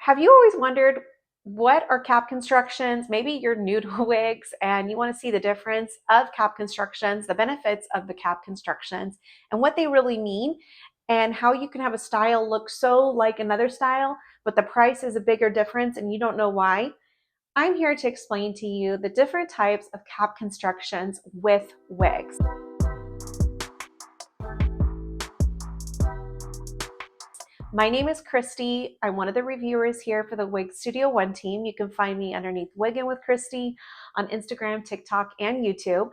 Have you always wondered what are cap constructions? Maybe you're new to wigs and you want to see the difference of cap constructions, the benefits of the cap constructions, and what they really mean, and how you can have a style look so like another style, but the price is a bigger difference and you don't know why. I'm here to explain to you the different types of cap constructions with wigs. My name is Christy. I'm one of the reviewers here for the WIG Studio One team. You can find me underneath Wiggin with Christy on Instagram, TikTok, and YouTube.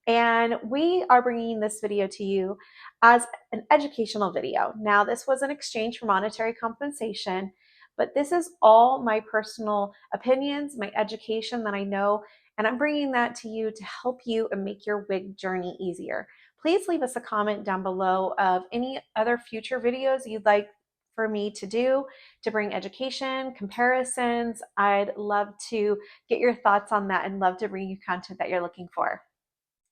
And we are bringing this video to you as an educational video. Now, this was in exchange for monetary compensation, but this is all my personal opinions, my education that I know, and I'm bringing that to you to help you and make your wig journey easier. Please leave us a comment down below of any other future videos you'd like for me to do to bring education, comparisons. I'd love to get your thoughts on that and love to bring you content that you're looking for.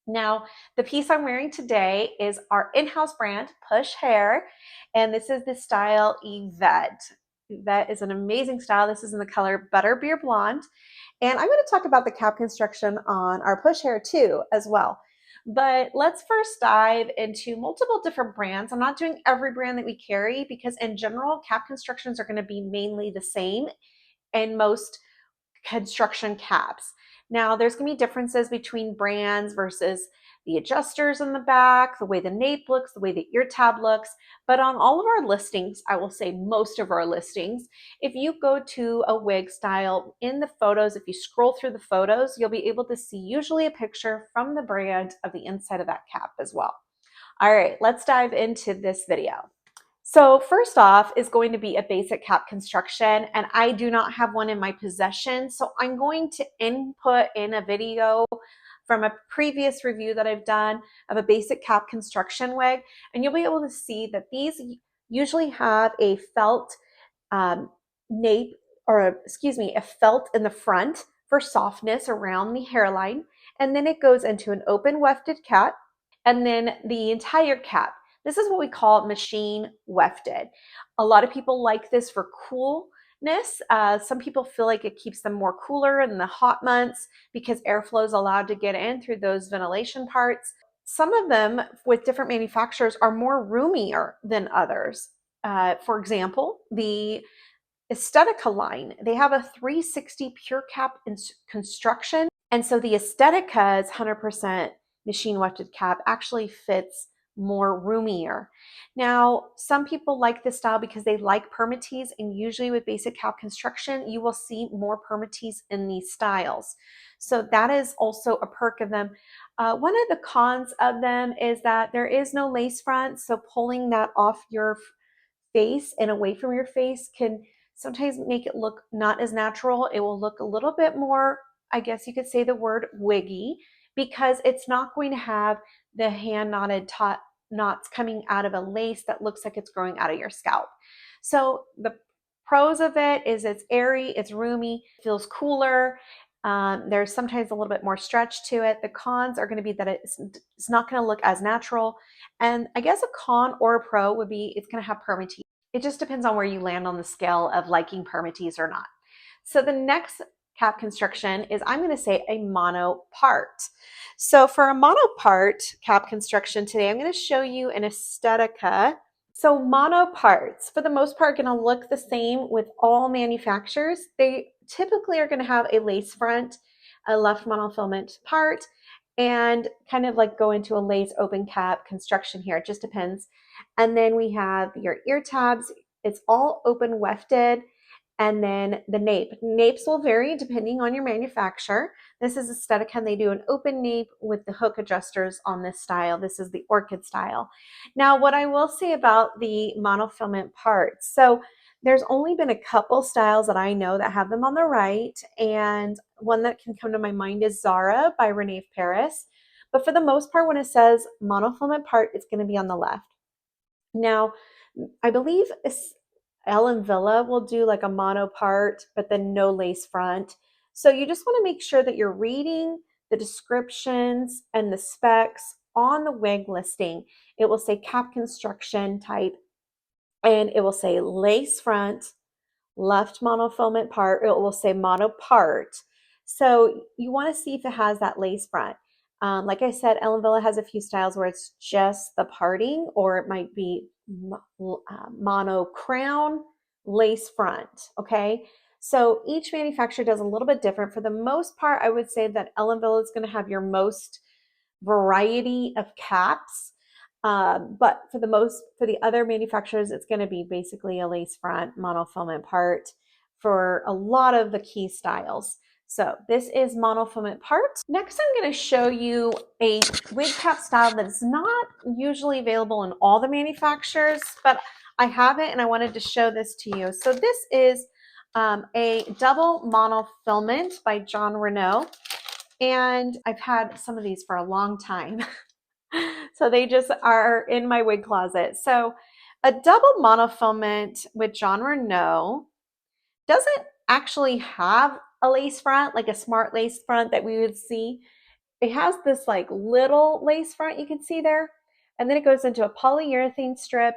Now, the piece I'm wearing today is our in-house brand, PUSH Hair, and this is the style Yvette. Yvette is an amazing style. This is in the color Butterbeer Blonde, and I'm going to talk about the cap construction on our PUSH Hair too as well. But let's first dive into multiple different brands. I'm not doing every brand that we carry because in general, cap constructions are going to be mainly the same in most construction caps. Now, there's going to be differences between brands versus the adjusters in the back, the way the nape looks, the way the ear tab looks. But on all of our listings, I will say most of our listings, if you go to a wig style in the photos, if you scroll through the photos, you'll be able to see usually a picture from the brand of the inside of that cap as well. All right, let's dive into this video. So first off is going to be a basic cap construction, and I do not have one in my possession. So I'm going to input in a video from a previous review that I've done of a basic cap construction wig, and you'll be able to see that these usually have a felt nape, or excuse me, a felt in the front for softness around the hairline, and then it goes into an open wefted cap, and then the entire cap. This is what we call machine wefted. A lot of people like this for coolness. Some people feel like it keeps them more cooler in the hot months because airflow is allowed to get in through those ventilation parts. Some of them with different manufacturers are more roomier than others. For example, the Aesthetica line, they have a 360 pure cap construction. And so the Aesthetica's 100% machine wefted cap actually fits more roomier. Now, some people like this style because they like permatease, and usually with basic cap construction, you will see more permatease in these styles. So that is also a perk of them. One of the cons of them is that there is no lace front, so pulling that off your face and away from your face can sometimes make it look not as natural. It will look a little bit more, I guess you could say the word wiggy, because it's not going to have the hand knotted knots coming out of a lace that looks like it's growing out of your scalp. So the pros of it is it's airy, it's roomy, feels cooler. There's sometimes a little bit more stretch to it. The cons are going to be that it's not going to look as natural. And I guess a con or a pro would be it's going to have permatease. It just depends on where you land on the scale of liking permatease or not. So the next cap construction is, I'm going to say, a mono part. So for a mono part cap construction today, I'm going to show you an Aesthetica. So mono parts, for the most part, are going to look the same with all manufacturers. They typically are going to have a lace front, a left monofilament part, and kind of like go into a lace open cap construction here. It just depends. And then we have your ear tabs. It's all open wefted. And then the nape. Napes will vary depending on your manufacturer. This is Aesthetica, and they do an open nape with the hook adjusters on this style. This is the orchid style. Now, what I will say about the monofilament parts. So there's only been a couple styles that I know that have them on the right, and one that can come to my mind is Zara by Renee Paris. But for the most part, when it says monofilament part, it's going to be on the left. Now, I believe Ellen Villa will do like a mono part, but then no lace front. So you just want to make sure that you're reading the descriptions and the specs on the wig listing. It will say cap construction type, and it will say lace front, left monofilament part, it will say mono part. So you want to see if it has that lace front. Like I said, Ellen Villa has a few styles where it's just the parting, or it might be mono crown, lace front. Okay. So each manufacturer does a little bit different. For the most part, I would say that Ellen Villa is going to have your most variety of caps. But for the other manufacturers, it's going to be basically a lace front monofilament part for a lot of the key styles. So this is monofilament part. Next, I'm going to show you a wig cap style that is not usually available in all the manufacturers, but I have it and I wanted to show this to you. So this is a double monofilament by John Renault. And I've had some of these for a long time. So they just are in my wig closet. So a double monofilament with John Renault doesn't actually have a lace front, like a smart lace front that we would see. It has this like little lace front you can see there, and then it goes into a polyurethane strip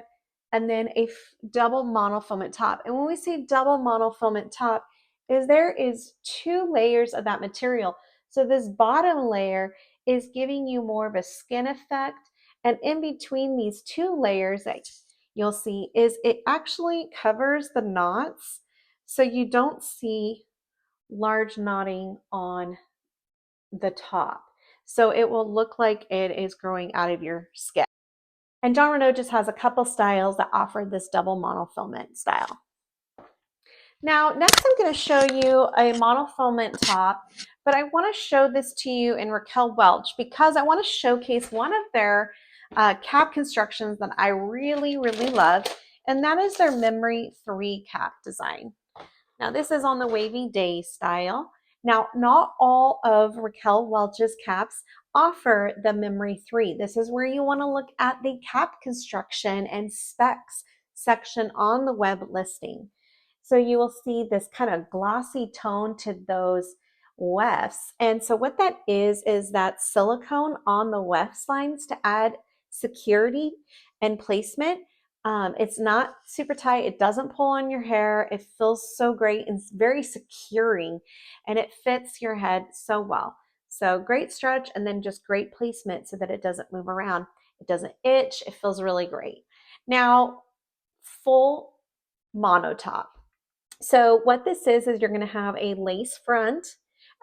and then a double monofilament top. And when we say double monofilament top, there is two layers of that material. So this bottom layer is giving you more of a skin effect, and in between these two layers that you'll see is it actually covers the knots, so you don't see large knotting on the top. So it will look like it is growing out of your skin. And John Renault just has a couple styles that offer this double monofilament style. Now, next I'm going to show you a monofilament top, but I want to show this to you in Raquel Welch because I want to showcase one of their cap constructions that I really, really love, and that is their Memory 3 cap design. Now, this is on the Wavy Day style. Now, not all of Raquel Welch's caps offer the Memory 3. This is where you want to look at the cap construction and specs section on the web listing. So you will see this kind of glossy tone to those wefts. And so what that is that silicone on the wefts lines to add security and placement. It's not super tight. It doesn't pull on your hair. It feels so great and it's very securing, and it fits your head so well. So great stretch and then just great placement so that it doesn't move around. It doesn't itch. It feels really great. Now, full mono top. So what this is you're going to have a lace front,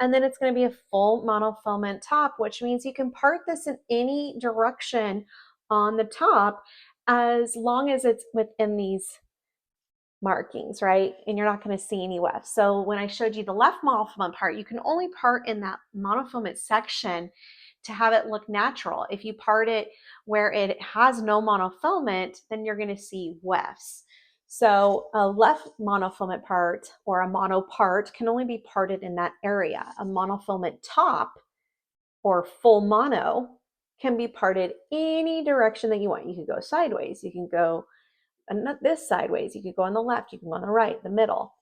and then it's going to be a full monofilament top, which means you can part this in any direction on the top as long as it's within these markings, right? And you're not going to see any weft. So when I showed you the left monofilament part, you can only part in that monofilament section to have it look natural. If you part it where it has no monofilament, then you're going to see wefts. So a left monofilament part or a mono part can only be parted in that area. A monofilament top or full mono can be parted any direction that you want. You can go sideways, you can go not this sideways, you could go on the left, you can go on the right, the middle.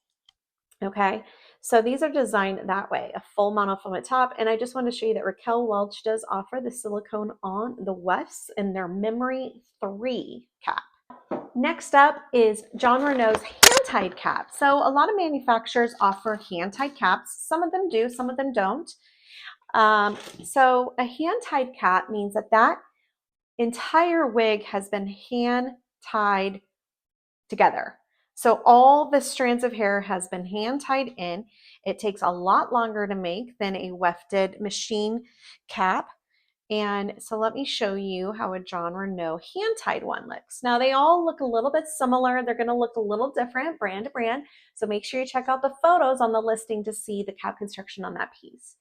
Okay, so these are designed that way, a full monofilament top. And I just want to show you that Raquel Welch does offer the silicone on the wefts in their Memory 3 cap. Next up is John Renault's hand-tied cap. So a lot of manufacturers offer hand-tied caps. Some of them do, some of them don't. So a hand-tied cap means that entire wig has been hand-tied together. So all the strands of hair has been hand tied in. It takes a lot longer to make than a wefted machine cap. And so let me show you how a John Renault hand tied one looks. Now they all look a little bit similar. They're going to look a little different brand to brand. So make sure you check out the photos on the listing to see the cap construction on that piece.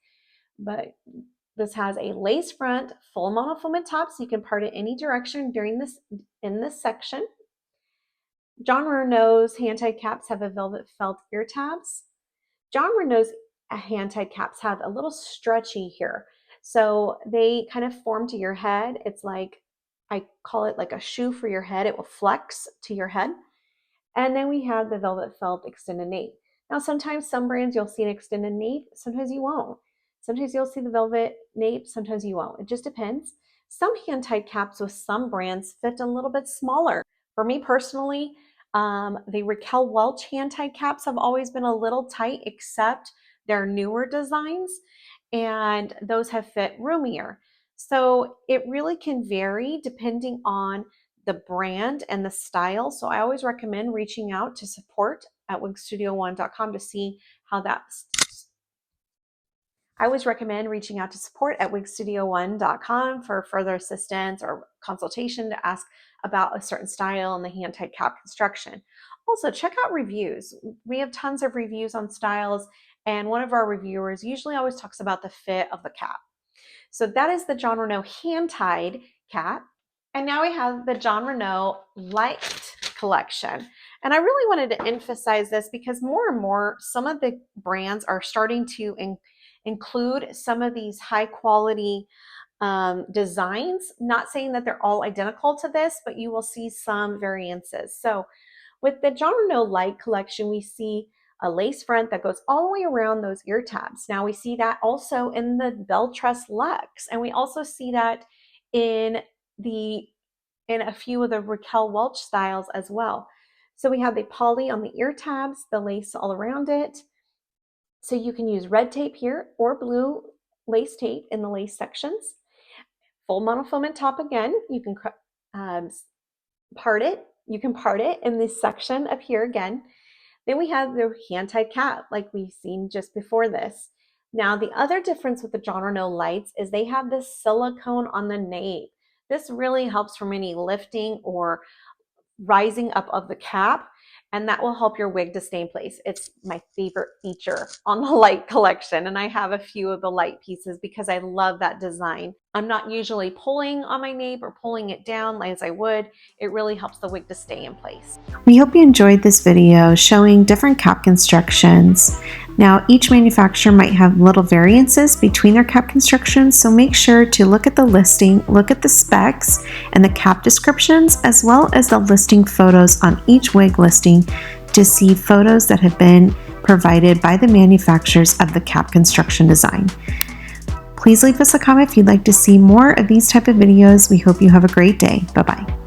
But this has a lace front, full monofilament top, so you can part it any direction in this section. John Renault's hand-tied caps have a velvet felt ear tabs. John Renault's hand-tied caps have a little stretchy here. So they kind of form to your head. It's like, I call it like a shoe for your head. It will flex to your head. And then we have the velvet felt extended nape. Now, sometimes some brands you'll see an extended nape, sometimes you won't. Sometimes you'll see the velvet nape, sometimes you won't. It just depends. Some hand-tied caps with some brands fit a little bit smaller. For me personally, The Raquel Welch hand-tied caps have always been a little tight, except their newer designs, and those have fit roomier. So it really can vary depending on the brand and the style. So I always recommend reaching out to support at wigstudio1.com to see how that's. I always recommend reaching out to support at wigstudio1.com for further assistance or consultation to ask about a certain style and the hand-tied cap construction. Also, check out reviews. We have tons of reviews on styles, and one of our reviewers usually always talks about the fit of the cap. So that is the Jon Renau hand-tied cap. And now we have the Jon Renau light collection. And I really wanted to emphasize this because more and more, some of the brands are starting to include some of these high quality designs. Not saying that they're all identical to this, but you will see some variances. So with the Jon Renau light collection, we see a lace front that goes all the way around those ear tabs. Now we see that also in the bell truss Luxe, and we also see that in a few of the Raquel Welch styles as well. So we have the poly on the ear tabs, the lace all around it. So you can use red tape here or blue lace tape in the lace sections. Full monofilament top again. You can part it. You can part it in this section up here again. Then we have the hand-tied cap like we've seen just before this. Now the other difference with the Jon Renau lights is they have this silicone on the nape. This really helps from any lifting or rising up of the cap, and that will help your wig to stay in place. It's my favorite feature on the light collection, and I have a few of the light pieces because I love that design. I'm not usually pulling on my nape or pulling it down as I would. It really helps the wig to stay in place. We hope you enjoyed this video showing different cap constructions. Now, each manufacturer might have little variances between their cap constructions, so make sure to look at the listing, look at the specs and the cap descriptions, as well as the listing photos on each wig listing to see photos that have been provided by the manufacturers of the cap construction design. Please leave us a comment if you'd like to see more of these type of videos. We hope you have a great day. Bye-bye.